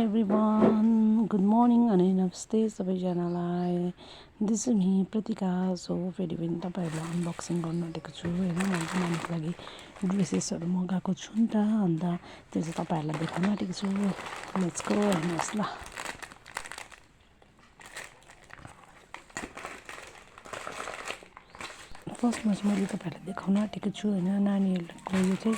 everyone, good morning अनि नमस्ते सबैजनालाई। This is me Pratika. So फेरि पनि तपाईँहरूलाई अनबक्सिङ गर्न आँटेको छु होइन। मैले चाहिँ नानीको लागि ड्रेसेसहरू मगाएको छु नि त, अन्त त्यो चाहिँ तपाईँहरूलाई देखाउन आँटेको छु। लेट्स गो, हेर्नुहोस् ल। फर्स्टमा चाहिँ मैले तपाईँहरूलाई देखाउन आँटेको छु होइन। नानीहरूको यो चाहिँ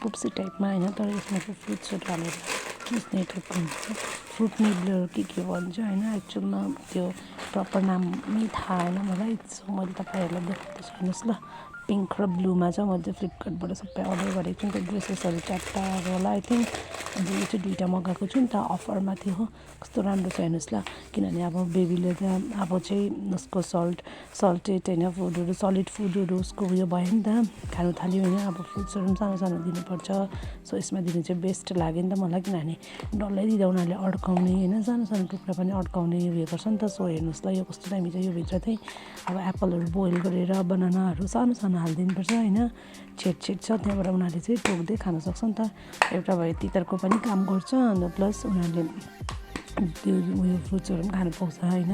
पुप्सी टाइपमा होइन, तर यसमा चाहिँ फ्रुट्सहरू हालेर चुस्ने टाइपको हुन्छ। फ्रुट निब्लर के भन्छ होइन, एक्चुअलमा त्यो प्रपर नामै थाहा होइन मलाई। सो मैले तपाईँहरूलाई देखाउँदैछु हेर्नुहोस् ल। पिङ्क र ब्लूमा छ। मैले चाहिँ फ्लिपकार्टबाट सबै अर्डर गरेको छु नि त। ड्रेसेसहरू च्याट्टाहरू होला आई थिङ्क। अन्त यो चाहिँ दुइटा मगाएको छु नि त, अफरमा थियो। कस्तो राम्रो छ हेर्नुहोस् ल। किनभने अब बेबीले त अब चाहिँ उसको सल्टेड होइन फुडहरू, सलिड फुडहरू उसको उयो भयो नि त, खानु थाल्यो होइन। अब फ्रुट्सहरू पनि सानो सानो दिनुपर्छ। सो यसमा दिनु चाहिँ बेस्ट लाग्यो नि त मलाई, किनभने डल्लै दिँदा उनीहरूले अड्काउने होइन, सानो सानो टुक्रा पनि अड्काउने उयो गर्छ नि त। सो हेर्नुहोस् ल, यो कस्तो दामी छ। यो भित्र चाहिँ अब एप्पलहरू बोइल गरेर बनानाहरू सानो सानो हालिदिनुपर्छ होइन। छेड छ, त्यहाँबाट उनीहरूले चाहिँ टोक्दै खान सक्छ नि त। एउटा भयो तितारको पनि काम गर्छ, अन्त प्लस उनीहरूले त्यो उयो फ्रुट्सहरू पनि खानु पाउँछ होइन।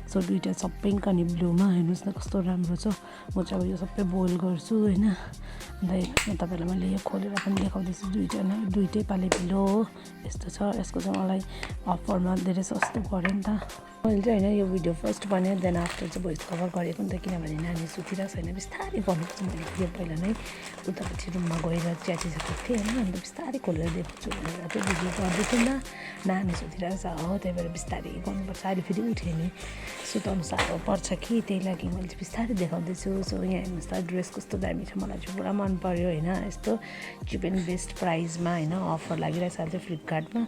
सो दुइटा छ, पिङ्क अनि ब्लूमा। हेर्नुहोस् न कस्तो राम्रो छ। म चाहिँ अब यो सबै बोइल गर्छु होइन। अन्त हेर्नुहोस् न, तपाईँहरूलाई मैले यो खोलेर पनि देखाउँदैछु। दुइटै पाले पिलो हो यस्तो छ। यसको चाहिँ मलाई अफरमा धेरै सस्तो पऱ्यो नि त। मैले चाहिँ होइन यो भिडियो फर्स्ट भने देन आफ्टर चाहिँ भोइस कभर गरेको नि त, किनभने नानी सुतिरहेको छैन। बिस्तारै गर्नुपर्छ। मैले यो पहिला नै उतापट्टि रुममा गएर च्याचिसकेको थिएँ होइन। अन्त बिस्तारै खोलेर देखाउँछु भनेर चाहिँ भिडियो गर्दैछु नि त। नानी सुतिरहेको छ हो, त्यही भएर बिस्तारै गर्नुपर्छ। अहिले फेरि उठ्यो नि, सुताउनु साह्रो पर्छ कि, त्यही लागि मैले चाहिँ बिस्तारै देखाउँदैछु। सो यहाँ हेर्नुहोस् त, ड्रेस कस्तो दामी छ। मलाई चाहिँ पुरा मन पऱ्यो होइन। यस्तो चिप एन्ड बेस्ट प्राइसमा होइन, अफर लागिरहेको छ अहिले फ्लिपकार्टमा।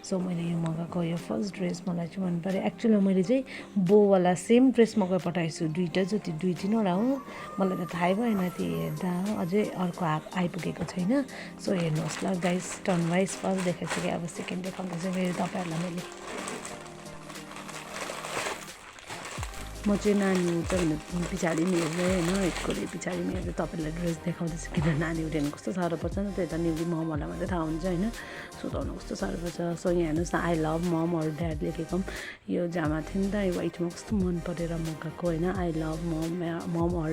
सो मैले यो मगाएको यो फर्स्ट ड्रेस मलाई चाहिँ मन पऱ्यो। एक्चुअली मैले चाहिँ बोवाला सेम ड्रेस मगाइ पठाएको छु, दुइटा जति, 2-3वटा हो। मलाई त थाहै भएन त्यो हेर्दा, अझै अर्को आइपुगेको छैन। सो हेर्नुहोस् ल गाइस, टर्न वाइज फर्स्ट देखाइसकेँ, अब सेकेन्ड देखाउँदैछु फेरि तपाईँहरूलाई मैले। म चाहिँ नानी उठ्छ भने पछाडि पनि हेर्दै होइन, यसकोले पछाडि पनि हेर्दै तपाईँलाई ड्रेस देखाउँदैछु। किन नानी उठ्यो भने कस्तो साह्रो पर्छ नि त, यता न्युली ममहरूलाई मात्रै थाहा हुन्छ होइन, सुताउनु कस्तो साह्रो पर्छ। सो यहाँ हेर्नुहोस् न, I love mom or dad लेखेको पनि यो जामा थियो नि त, यो वाइटमा कस्तो मन परेर मगाएको होइन। I love mom or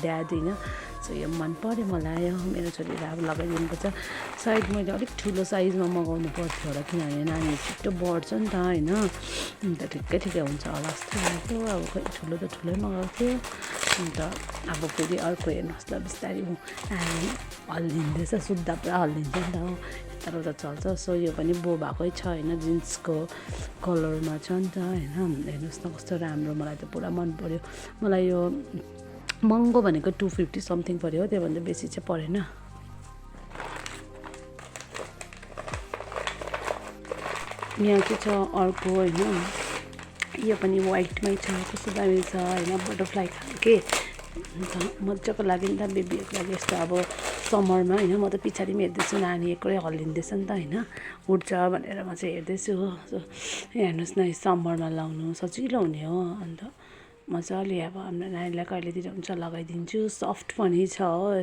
dad होइन। सो यो मन पऱ्यो मलाई। मेरो छोरीलाई अब लगाइदिनुपर्छ। सायद मैले अलिक ठुलो साइजमा मगाउनु पर्थ्यो होला, किनभने नानी छिट्टो बढ्छ नि त होइन। अन्त ठिकै हुन्छ होला जस्तो लाग्यो। अब खोइ ठुलो त ठुलै मगाएको थियो। अन्त अब फेरि अर्को हेर्नुहोस् ल, बिस्तारै हल्लिँदैछ, सुत्दा पुरा हल्लिन्छ नि त हो, यताउता चल्छ। सो यो पनि बो भएकै छ होइन, जिन्सको कलरमा छ नि त होइन। हेर्नुहोस् न कस्तो राम्रो, मलाई त पुरा मन पऱ्यो। मलाई यो महँगो भनेको 250 समथिङ पऱ्यो हो, त्योभन्दा बेसी चाहिँ परेन। यहाँ चाहिँ छ अर्को होइन, यो पनि वाइटमै छ, कस्तो दामी छ होइन, बटरफ्लाई खालके। अन्त मजाको लाग्यो नि त बेबीहरूको लागि यस्तो। अब समरमा होइन, म त पछाडि पनि हेर्दैछु, नानी एक्लै हल्लिँदैछ नि त होइन, उठ्छ भनेर म चाहिँ हेर्दैछु हो। सो हेर्नुहोस् न, समरमा लाउनु सजिलो हुने हो। अन्त मजाले अब हाम्रो नानीलाई कहिलेतिर हुन्छ लगाइदिन्छु। सफ्ट पनि छ हो,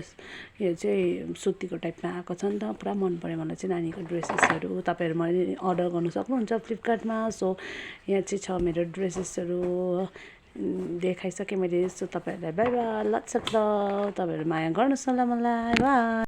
यो चाहिँ सुतीको टाइपमा आएको छ नि त। पुरा मन पऱ्यो मलाई चाहिँ नानीको ड्रेसेसहरू। तपाईँहरू मैले अर्डर गर्नु सक्नुहुन्छ फ्लिपकार्टमा। सो यहाँ चाहिँ छ मेरो ड्रेसेसहरू देखाइसकेँ मैले। सो तपाईँहरूलाई bye bye, lots of love. तपाईँहरू माया गर्नुहोस् न ल मलाई, बाई।